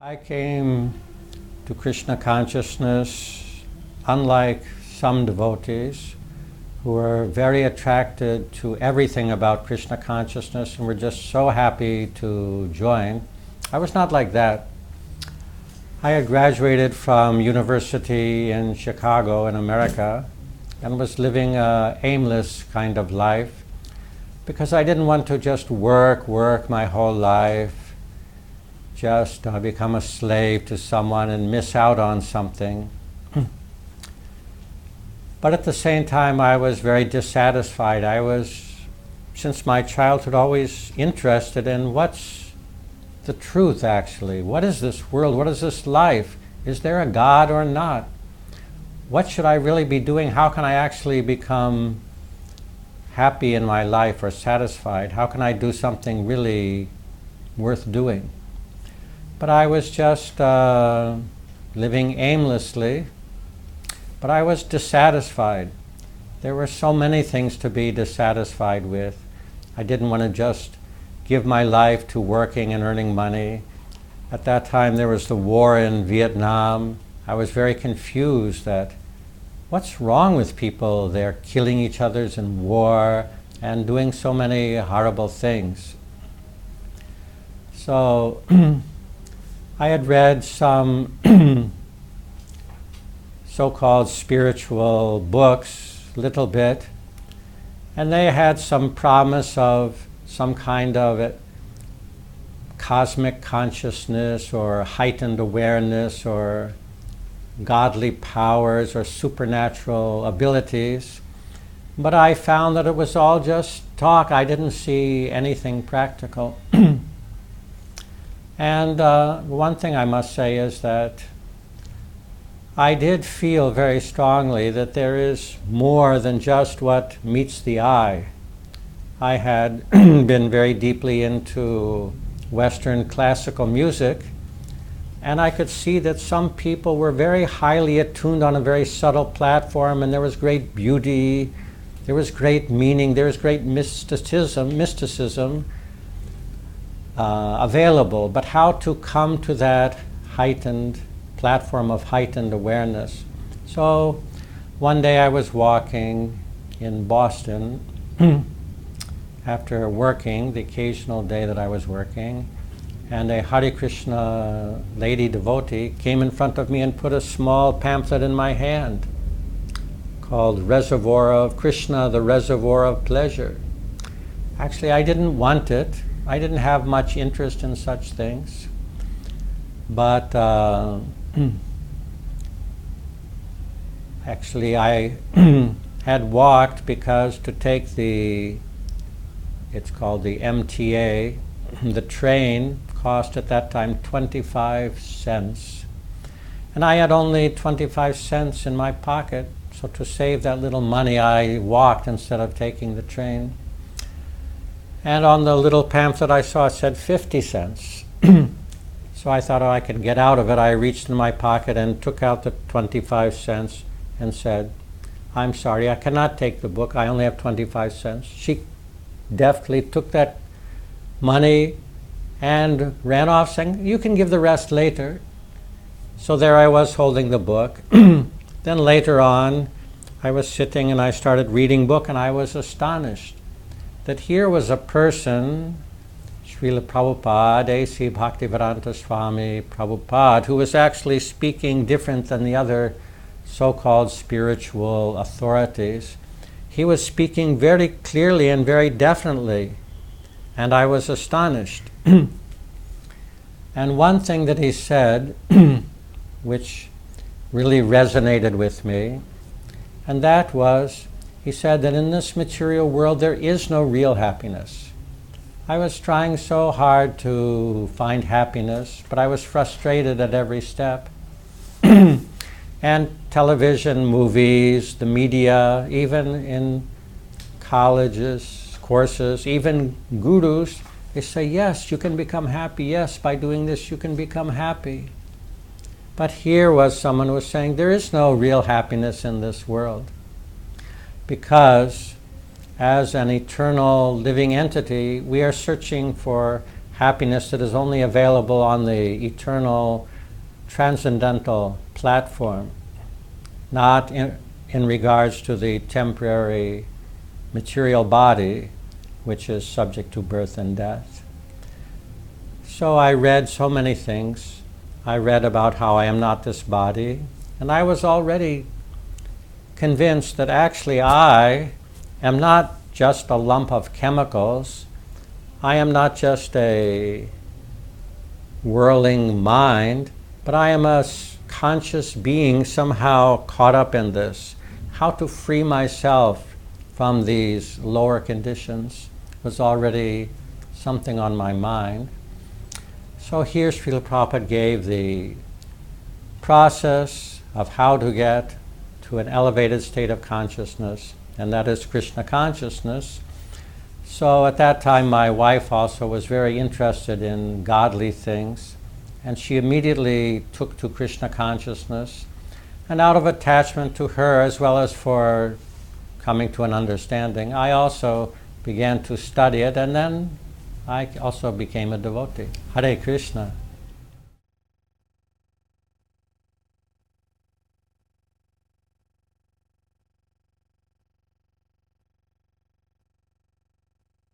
I came to Krishna consciousness, unlike some devotees who were very attracted to everything about Krishna consciousness and were just so happy to join. I was not like that. I had graduated from university in Chicago in America and was living an aimless kind of life because I didn't want to just work my whole life, just become a slave to someone and miss out on something. But at the same time, I was very dissatisfied. I was, since my childhood, always interested in what's the truth actually. What is this world? What is this life? Is there a God or not? What should I really be doing? How can I actually become happy in my life or satisfied? How can I do something really worth doing? But I was just living aimlessly, but I was dissatisfied. There were so many things to be dissatisfied with. I didn't want to just give my life to working and earning money. At that time there was the war in Vietnam. I was very confused that what's wrong with people? They're killing each other in war and doing so many horrible things. So I had read some so-called spiritual books, little bit, and they had some promise of some kind of cosmic consciousness or heightened awareness or godly powers or supernatural abilities. But I found that it was all just talk. I didn't see anything practical. And one thing I must say is that I did feel very strongly that there is more than just what meets the eye. I had been very deeply into Western classical music, and I could see that some people were very highly attuned on a very subtle platform, and there was great beauty, there was great meaning, there was great mysticism available, but how to come to that heightened platform of heightened awareness. So one day I was walking in Boston after working, the occasional day that I was working, and a Hare Krishna lady devotee came in front of me and put a small pamphlet in my hand called Reservoir of Krishna, the Reservoir of Pleasure. Actually, I didn't want it. I didn't have much interest in such things, but actually I had walked because to take it's called the MTA, the train cost at that time 25 cents. And I had only 25 cents in my pocket, so to save that little money I walked instead of taking the train. And on the little pamphlet I saw it said 50 cents. So I thought, I could get out of it. I reached in my pocket and took out the 25 cents and said, I'm sorry, I cannot take the book. I only have 25 cents. She deftly took that money and ran off saying, you can give the rest later. So there I was holding the book. Then later on, I was sitting and I started reading book, and I was astonished that here was a person, Srila Prabhupada, A.C. Bhaktivedanta Swami Prabhupada, who was actually speaking different than the other so-called spiritual authorities. He was speaking very clearly and very definitely, and I was astonished. And one thing that he said, which really resonated with me, and that was, he said that in this material world there is no real happiness. I was trying so hard to find happiness, but I was frustrated at every step. And television, movies, the media, even in colleges, courses, even gurus, they say, yes, you can become happy. Yes, by doing this you can become happy. But here was someone who was saying there is no real happiness in this world, because as an eternal living entity, we are searching for happiness that is only available on the eternal transcendental platform, not in regards to the temporary material body, which is subject to birth and death. So I read so many things. I read about how I am not this body, and I was already convinced that actually I am not just a lump of chemicals. I am not just a whirling mind, but I am a conscious being somehow caught up in this. How to free myself from these lower conditions was already something on my mind. So here Srila Prabhupada gave the process of how to get to an elevated state of consciousness, and that is Krishna consciousness. So at that time my wife also was very interested in godly things, and she immediately took to Krishna consciousness, and out of attachment to her as well as for coming to an understanding, I also began to study it, and then I also became a devotee. Hare Krishna.